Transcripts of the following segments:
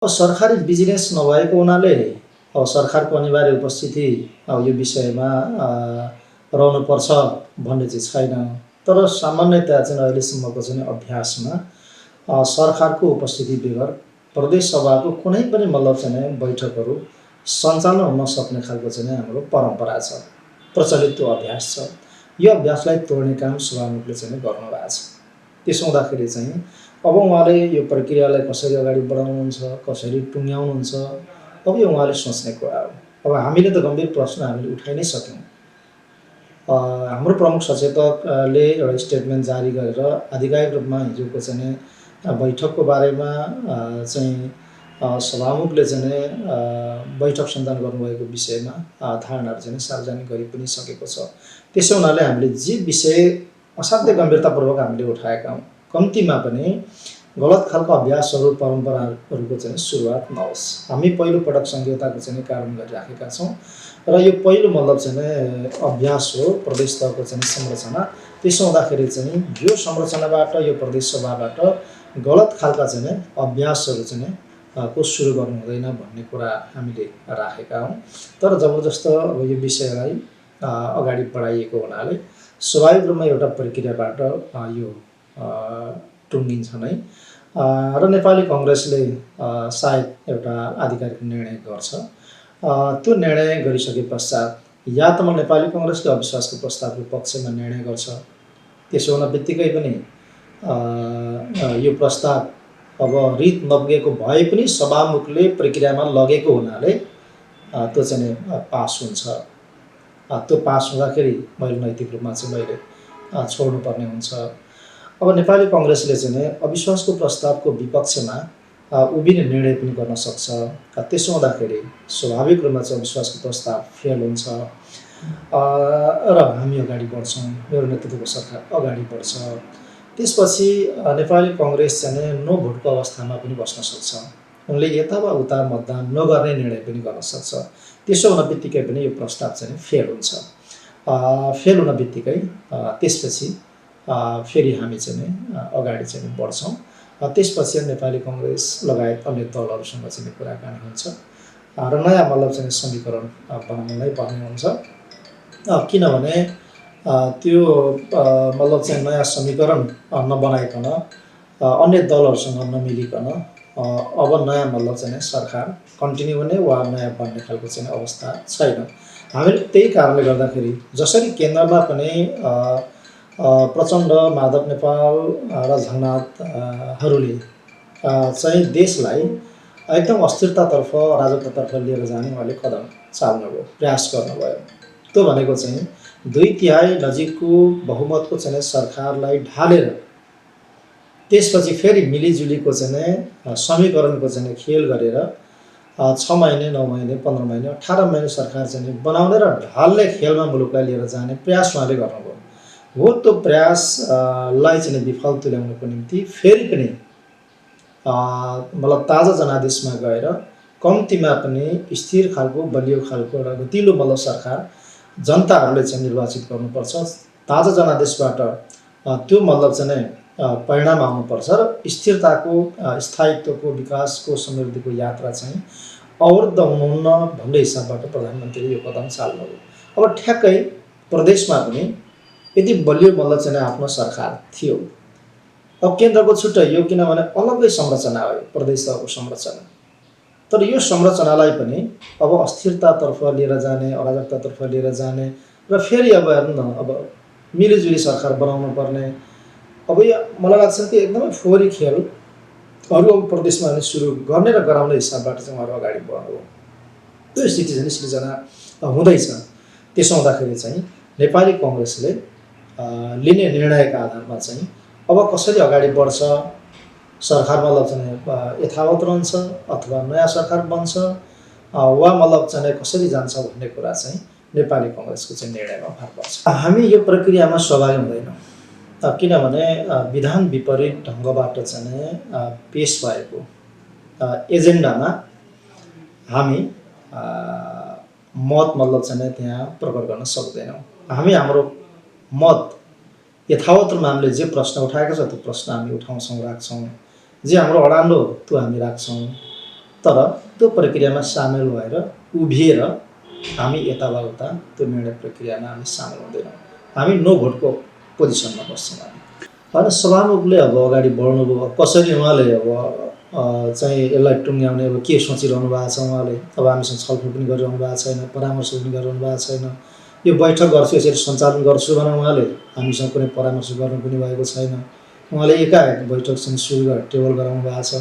सरकारी बिजनेस नभएको हुनाले सरकारको अनिवार्य उपस्थिति यो विषयमा रहनुपर्छ भन्ने चाहिँ छैन। तर सामान्यतया चाहिँ अहिलेसम्मको चाहिँ अभ्यासमा सरकारको उपस्थिति बेगर प्रदेश सभाको कुनै पनि चाहिँ बैठकहरू सञ्चालन हुन सक्ने खालको चाहिँ हाम्रो परम्परा छ, प्रचलित त्यो अभ्यास छ। यो अभ्यासलाई तोड्ने काम सभामुखले चाहिँ गर्नुभएको छ। त्यसो हुँदाखेरि चाहिँ अब उहाँले यो प्रक्रियालाई कसरी अगाडि बढाउनुहुन्छ, कसरी टुङ्ग्याउनुहुन्छ, अब यो उहाँले सोच्ने कुरा हो। अब हामीले त गम्भीर प्रश्न हामीले उठाइ नै सक्यौँ। हाम्रो प्रमुख सचेतकले एउटा स्टेटमेन्ट जारी गरेर आधिकारिक रूपमा हिजोको चाहिँ बैठकको बारेमा चाहिँ सभामुखले चाहिँ बैठक सञ्चालन गर्नुभएको विषयमा धारणाहरू चाहिँ सार्वजनिक गरि पनि सकेको छ। त्यसो हुनाले हामीले जे विषय असाध्यै गम्भीरतापूर्वक हामीले उठाएका हौँ, कम्तीमा पनि गलत खालको अभ्यासहरू परम्पराहरूको चाहिँ सुरुवात नहोस्। हामी पहिलो पटक संहिताको चाहिँ कारण गरिराखेका छौँ र यो पहिलो चाहिँ अभ्यास हो प्रदेश तहको चाहिँ संरचना। त्यसो हुँदाखेरि चाहिँ यो संरचनाबाट यो प्रदेश सभाबाट गलत खालका चाहिँ अभ्यासहरू चाहिँ को सुरु गर्नु हुँदैन भन्ने कुरा हामीले राखेका हौँ। तर जबरजस्त अब यो विषयलाई अगाडि बढाइएको हुनाले स्वाभाविक रूपमा एउटा प्रक्रियाबाट यो टुङ्गिन्छ नै र नेपाली कांग्रेसले सायद एउटा आधिकारिक निर्णय गर्छ। त्यो निर्णय गरिसके पश्चात या त नेपाली कांग्रेसले अविश्वासको प्रस्तावको पक्षमा निर्णय गर्छ। त्यसो हुन बित्तिकै पनि यो प्रस्ताव अब रित नपुगेको भए पनि सभामुखले प्रक्रियामा लगेको हुनाले त्यो चाहिँ पास हुन्छ। त्यो पास हुँदाखेरि मैले नैतिक रूपमा चाहिँ मैले छोड्नुपर्ने हुन्छ। अब नेपाली कांग्रेसले चाहिँ अविश्वासको प्रस्तावको विपक्षमा उभिने निर्णय पनि गर्न सक्छ। त्यसो हुँदाखेरि स्वाभाविक रूपमा चाहिँ अविश्वासको प्रस्ताव फेल हुन्छ र हामी अगाडि बढ्छौँ, मेरो नेतृत्वको सरकार अगाडि बढ्छ। त्यसपछि नेपाली कांग्रेस चाहिँ नो भोटको अवस्थामा पनि बस्न सक्छ। उनले यता वा उता मतदान नगर्ने निर्णय पनि गर्न सक्छ। त्यसो हुन बित्तिकै पनि यो प्रस्ताव चाहिँ फेल हुन्छ। फेल हुन बित्तिकै त्यसपछि फेरि हामी चाहिँ अगाडि चाहिँ बढ्छौँ। त्यसपछि नेपाली कांग्रेस लगायत अन्य दलहरूसँग चाहिँ कुराकानी हुन्छ र नयाँ चाहिँ समीकरण बनाउनै पर्ने हुन्छ। किनभने त्यो चाहिँ नयाँ समीकरण नबनाइकन अन्य दलहरूसँग नमिलिकन अब नयाँ चाहिँ सरकार कन्टिन्यू हुने वा नयाँ बन्ने खालको चाहिँ अवस्था छैन। हामीले त्यही कारणले गर्दाखेरि जसरी केन्द्रमा पनि प्रचण्ड, माधव नेपाल र झलनाथहरूले चाहिँ देशलाई एकदम अस्थिरतातर्फ, अराजकतातर्फ लिएर जाने उहाँले कदम चाल्नुभयो, प्रयास गर्नुभयो। त्यो भनेको चाहिँ 2/3 नजिकको बहुमतको चाहिँ सरकारलाई ढालेर त्यसपछि फेरि मिलिजुलीको चाहिँ समीकरणको चाहिँ खेल गरेर 6 महिने, 9 महिने, 15 महिने, 18 महिने सरकार चाहिँ बनाउने र ढाल्ने खेलमा मुलुकलाई लिएर जाने प्रयास उहाँले गर्नुभयो। हो त्यो प्रयासलाई चाहिँ विफल तुल्याउनको निम्ति फेरि पनि ताजा जनादेशमा गएर कम्तीमा पनि स्थिर खालको, बलियो खालको र गतिलो सरकार जनताहरूले चाहिँ निर्वाचित गर्नुपर्छ। ताजा जनादेशबाट त्यो चाहिँ परिणाम आउनुपर्छ र स्थिरताको, स्थायित्वको, विकासको, समृद्धिको यात्रा चाहिँ अवरुद्ध हुनुहुन्न भन्ने हिसाबबाट प्रधानमन्त्रीले यो कदम चाल्नुभयो। अब ठ्याक्कै प्रदेशमा पनि यदि बलियो चाहिँ आफ्नो सरकार थियो। अब केन्द्रको छुट्टै यो, किनभने अलग्गै संरचना हो प्रदेश तहको संरचना। तर यो संरचनालाई पनि अब अस्थिरतातर्फ लिएर जाने, अराजकतातर्फ लिएर जाने र फेरि अब हेर्नु न, अब मिलिजुली सरकार बनाउनु पर्ने। अब यो मलाई लाग्छ कि एकदमै फोहोरी खेल अरू प्रदेशमा सुरु गर्ने र गराउने हिसाबबाट चाहिँ उहाँहरू अगाडि बढ्नु हो। त्यो स्थिति चाहिँ सृजना हुँदैछ। त्यसो हुँदाखेरि चाहिँ नेपाली कांग्रेसले लिने निर्णयका आधारमा चाहिँ अब कसरी अगाडि बढ्छ, सरकारमा चाहिँ यथावत रहन्छ अथवा नयाँ सरकार बन्छ वा चाहिँ कसरी जान्छ भन्ने कुरा चाहिँ नेपाली कांग्रेसको चाहिँ निर्णयमा भर पर्छ। हामी यो प्रक्रियामा सहभागी हुँदैनौँ, किनभने विधान विपरीत ढङ्गबाट चाहिँ पेश भएको एजेन्डामा हामी मत चाहिँ त्यहाँ प्रकट गर्न सक्दैनौँ। हामी हाम्रो मत यथावत रूपमा हामीले जे प्रश्न उठाएको छ त्यो प्रश्न हामी उठाउँछौँ, राख्छौँ। जे हाम्रो अडालो त्यो हामी राख्छौँ। तर त्यो प्रक्रियामा सामेल भएर उभिएर हामी यता वा उता त्यो निर्णय प्रक्रियामा हामी सामेल हुँदैनौँ। हामी नो भोटको पोजिसनमा बस्छौँ हामी। होइन, सभामुखले अब अगाडि बढ्नुभयो, कसरी उहाँले अब चाहिँ यसलाई टुङ्ग्याउने अब के सोचिरहनु भएको छ उहाँले। अब हामीसँग छलफल पनि गरिरहनु भएको छैन, परामर्श पनि गरिरहनु भएको छैन। यो बैठक गर्छु, यसरी सञ्चालन गर्छु भने उहाँले हामीसँग कुनै परामर्श गर्नु पनि भएको छैन। उहाँले एकाएक बैठक चाहिँ सुरु गरेर टेबल गराउनु भएको छ।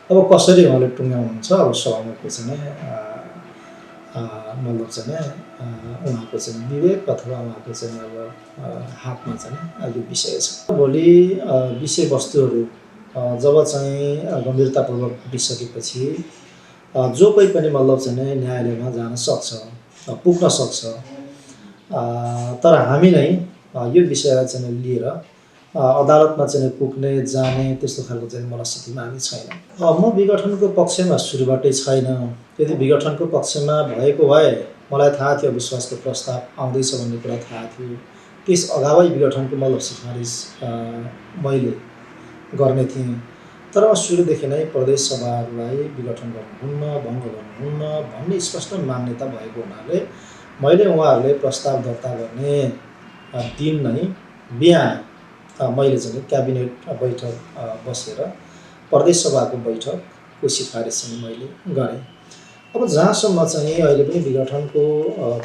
अब कसरी उहाँले टुङ्ग्याउनुहुन्छ, अब सभामुखको चाहिँ मतलब चाहिँ उहाँको चाहिँ विवेक अथवा उहाँको चाहिँ अब हातमा चाहिँ यो विषय छ। भोलि विषयवस्तुहरू जब चाहिँ गम्भीरतापूर्वक उठिसकेपछि जो कोही पनि मतलब चाहिँ न्यायालयमा जान सक्छ, पुग्न सक्छ। तर हामी नै यो विषयलाई चाहिँ लिएर अदालतमा चाहिँ पुग्ने जाने त्यस्तो खालको चाहिँ मनस्थितिमा हामी छैन। म विघटनको पक्षमा सुरुबाटै छैन। यदि विघटनको पक्षमा भएको भए मलाई थाहा थियो विश्वासको प्रस्ताव आउँदैछ भन्ने कुरा थाहा थियो। त्यस अगावै विघटनको मतलब सिफारिस मैले गर्ने थिएँ। तर म सुरुदेखि नै प्रदेश सभाहरूलाई विघटन गर्नुहुन्न, भङ्ग गर्नुहुन्न भन्ने स्पष्ट मान्यता भएको हुनाले मैले उहाँहरूले प्रस्ताव दर्ता गर्ने दिन नै बिहान मैले चाहिँ क्याबिनेट बैठक बसेर प्रदेश सभाको बैठकको सिफारिस चाहिँ मैले गरेँ। अब जहाँसम्म चाहिँ अहिले पनि विघटनको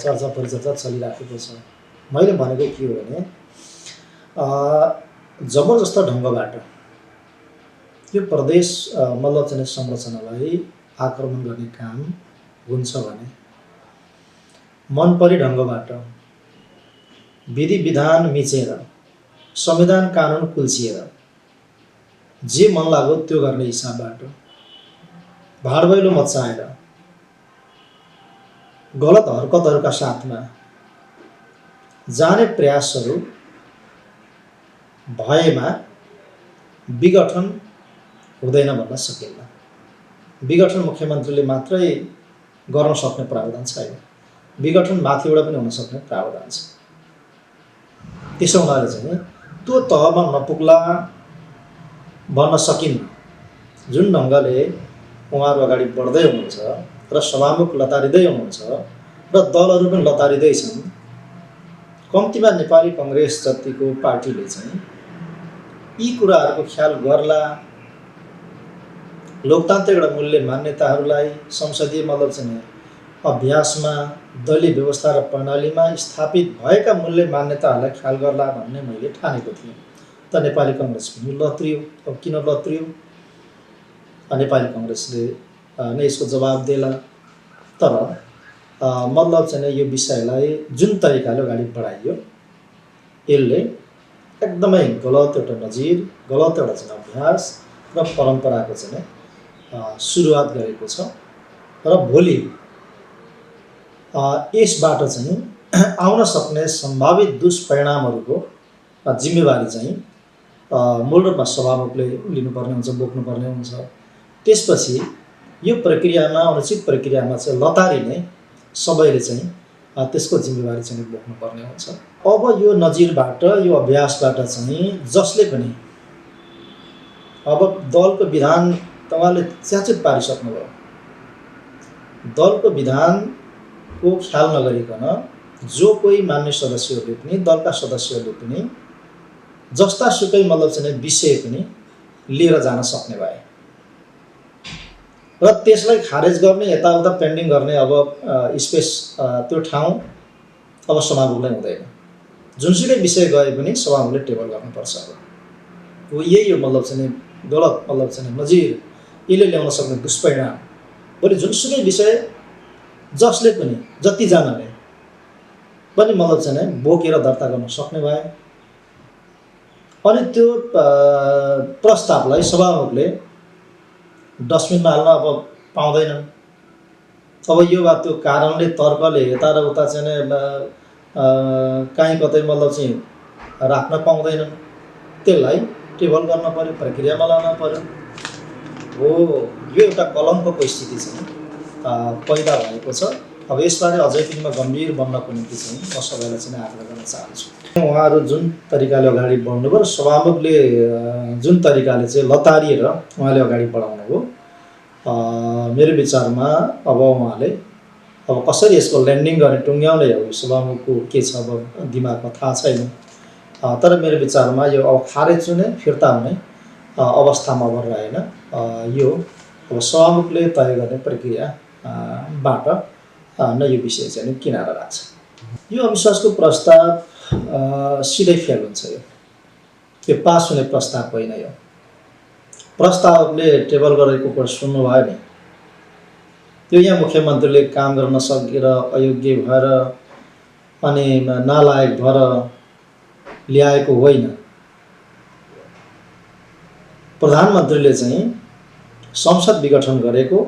चर्चा परिचर्चा चलिराखेको छ, मैले भनेको के हो भने जबरजस्त ढङ्गबाट यो प्रदेश मतलब चाहिँ संरचनालाई आक्रमण गर्ने काम हुन्छ भने मनपरी ढङ्गबाट विधि विधान मिचेर संविधान कानुन कुल्चिएर जे मन लाग्यो त्यो गर्ने हिसाबबाट भाडभैलो मचाएर गलत हरकतहरूका साथमा जाने प्रयासहरू भएमा विघटन हुँदैन भन्न सकिन्न। विघटन मुख्यमन्त्रीले मात्रै गर्न सक्ने प्रावधान छैन, विघटन माथिबाट पनि हुन सक्ने प्रावधान छ। त्यसो हुनाले चाहिँ त्यो तहमा नपुग्ला भन्न सकिन्न। जुन ढङ्गले उहाँहरू अगाडि बढ्दै हुनुहुन्छ र सभामुख लतारिँदै हुनुहुन्छ र दलहरू पनि लतारिँदैछन्, कम्तीमा नेपाली कङ्ग्रेस जतिको पार्टीले चाहिँ यी कुराहरूको ख्याल गर्ला, लोकतान्त्रिक एउटा मूल्य मान्यताहरूलाई संसदीय मतलब चाहिँ अभ्यासमा दलीय व्यवस्था र प्रणालीमा स्थापित भएका मूल्य मान्यताहरूलाई ख्याल गर्ला भन्ने मैले ठानेको थिएँ। त नेपाली कङ्ग्रेस पनि लत्रियो। अब किन लत्रियो? नेपाली कङ्ग्रेसले नै यसको जवाब देला। तर मतलब चाहिँ यो विषयलाई जुन तरिकाले अगाडि बढाइयो यसले एकदमै गलत एउटा नजिर, गलत एउटा चाहिँ अभ्यास र परम्पराको चाहिँ सुरुवात गरेको छ। र भोलि यसबाट चाहिँ आउन सक्ने सम्भावित दुष्परिणामहरूको जिम्मेवारी चाहिँ मूल रूपमा सभामुखले लिनुपर्ने हुन्छ, बोक्नुपर्ने हुन्छ। त्यसपछि यो प्रक्रियामा, अनुचित प्रक्रियामा चाहिँ लतारिने सबैले चाहिँ त्यसको जिम्मेवारी चाहिँ बोक्नुपर्ने हुन्छ। अब यो नजिरबाट, यो अभ्यासबाट चाहिँ जसले पनि अब दलको विधान तपाईँले च्याचुट पारिसक्नुभयो, दलको विधानको ख्याल नगरिकन जो कोही मान्य सदस्यहरूले पनि, दलका सदस्यहरूले पनि जस्ता सुकै मतलब चाहिँ विषय पनि लिएर जान सक्ने भए र त्यसलाई खारेज गर्ने, यताउता पेन्डिङ गर्ने अब स्पेस त्यो ठाउँ अब सभामुखलाई हुँदैन। जुनसुकै विषय गए पनि सभामुखले टेबल गर्नुपर्छ। हो यही हो मतलब चाहिँ गलत मतलब चाहिँ नजिर, यसले ल्याउन सक्ने दुष्परिणाम। भोलि जुनसुकै विषय जसले पनि, जतिजनाले पनि मतलब चाहिँ बोकेर दर्ता गर्न सक्ने भए अनि त्यो प्रस्तावलाई सभामुखले डस्टबिनमा हाल्न अब पाउँदैनन्। अब यो वा त्यो कारणले, तर्कले यता र उता चाहिँ कहीँ कतै मतलब चाहिँ राख्न पाउँदैनन्। त्यसलाई टेबल गर्न पर्यो, प्रक्रियामा लान पर्यो। हो यो एउटा कलङ्कको स्थिति चाहिँ पैदा भएको छ। अब यसबारे अझै पनि म गम्भीर बन्नको निम्ति चाहिँ म सबैलाई चाहिँ आग्रह गर्न चाहन्छु। उहाँहरू जुन तरिकाले अगाडि बढ्नुभयो र सभामुखले जुन तरिकाले चाहिँ लतारिएर उहाँले अगाडि बढाउनुभयो, मेरो विचारमा अब उहाँले अब कसरी यसको ल्यान्डिङ गर्ने टुङ्ग्याउने हो सभामुखको के छ अब दिमागमा थाहा छैन। तर मेरो विचारमा यो अब खारेज हुने फिर्ता हुने अवस्थामा अब रहेन। यो अब सभामुखले तय गर्ने प्रक्रिया बाट न यो विषय चाहिँ किनारा लाग्छ। यो अविश्वासको प्रस्ताव सिधै फेल हुन्छ। यो पास हुने प्रस्ताव होइन। यो प्रस्तावले टेबल गरेको कुरा सुन्नुभयो नि, त्यो यहाँ मुख्यमन्त्रीले काम गर्न नसकेर अयोग्य भएर अनि नालायक भएर ल्याएको होइन। प्रधानमन्त्रीले चाहिँ संसद विघटन गरेको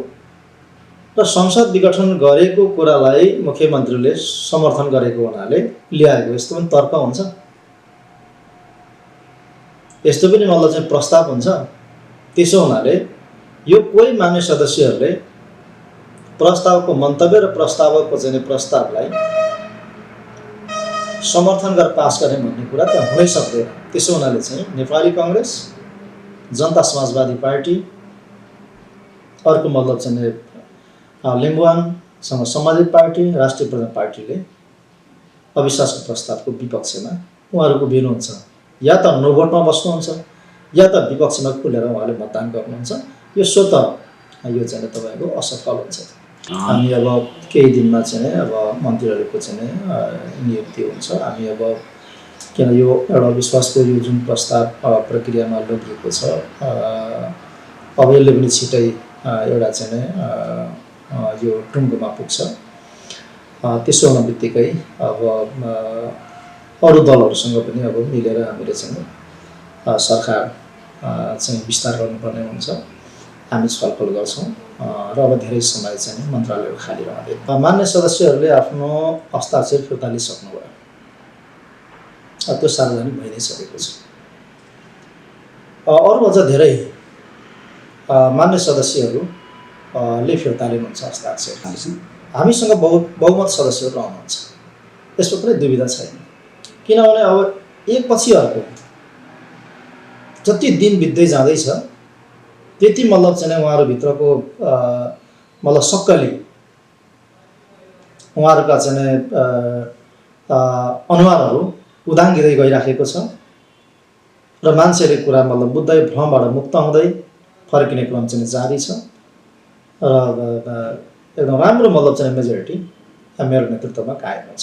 र संसद विघटन गरेको कुरालाई मुख्यमन्त्रीले समर्थन गरेको हुनाले ल्याएको, यस्तो पनि तर्क हुन्छ? यस्तो पनि मतलब चाहिँ प्रस्ताव हुन्छ? त्यसो हुनाले यो कोही मान्य सदस्यहरूले प्रस्तावको मन्तव्य र प्रस्तावको चाहिँ प्रस्तावलाई समर्थन गरेर पास गर्ने भन्ने कुरा त्यहाँ हुनै सक्दैन। त्यसो हुनाले चाहिँ नेपाली कांग्रेस, जनता समाजवादी पार्टी, अर्को मतलब चाहिँ लिम्बुवानसँग सम्बन्धित पार्टी, राष्ट्रिय प्रजातन्त्र पार्टीले अविश्वासको प्रस्तावको विपक्षमा उहाँहरूको भिड हुन्छ। या त नो भोटमा बस्नुहुन्छ या त विपक्षमा खुलेर उहाँले मतदान गर्नुहुन्छ। यो स्वत यो चाहिँ तपाईँको असफल हुन्छ। हामी अब केही दिनमा चाहिँ अब मन्त्रीहरूको चाहिँ नियुक्ति हुन्छ। हामी अब किन यो एउटा विश्वासको यो जुन प्रस्ताव प्रक्रियामा लगिएको छ अब यसले पनि छिटै एउटा चाहिँ यो टुङ्गोमा पुग्छ। त्यसो हुन बित्तिकै अब अरू दलहरूसँग पनि अब मिलेर हामीले चाहिँ सरकार चाहिँ विस्तार गर्नुपर्ने हुन्छ। हामी छलफल गर्छौँ र अब धेरै समय चाहिँ मन्त्रालय खाली रहँदै। मान्य सदस्यहरूले आफ्नो हस्ताक्षर फिर्ता लिइसक्नुभयो। त्यो सार्वजनिक भइ नै सकेको छ। अरू अझ धेरै मान्य सदस्यहरूले फिर्ता लिनुहुन्छ हस्ताक्षर। हामीसँग बहुमत सदस्यहरू रहनुहुन्छ, यसमा कुनै दुविधा छैन। किनभने अब एकपछि अर्को जति दिन बित्दै जाँदैछ त्यति मतलब चाहिँ उहाँहरूभित्रको मतलब सक्कली उहाँहरूका चाहिँ अनुहारहरू उदाङ्गिँदै गइराखेको छ र मान्छेले कुरा मतलब बुझ्दै भ्रमबाट मुक्त हुँदै फर्किने क्रम चाहिँ जारी छ। र एकदम राम्रो मतलब चाहिँ मेजोरिटी मेरो नेतृत्वमा कायम हुन्छ।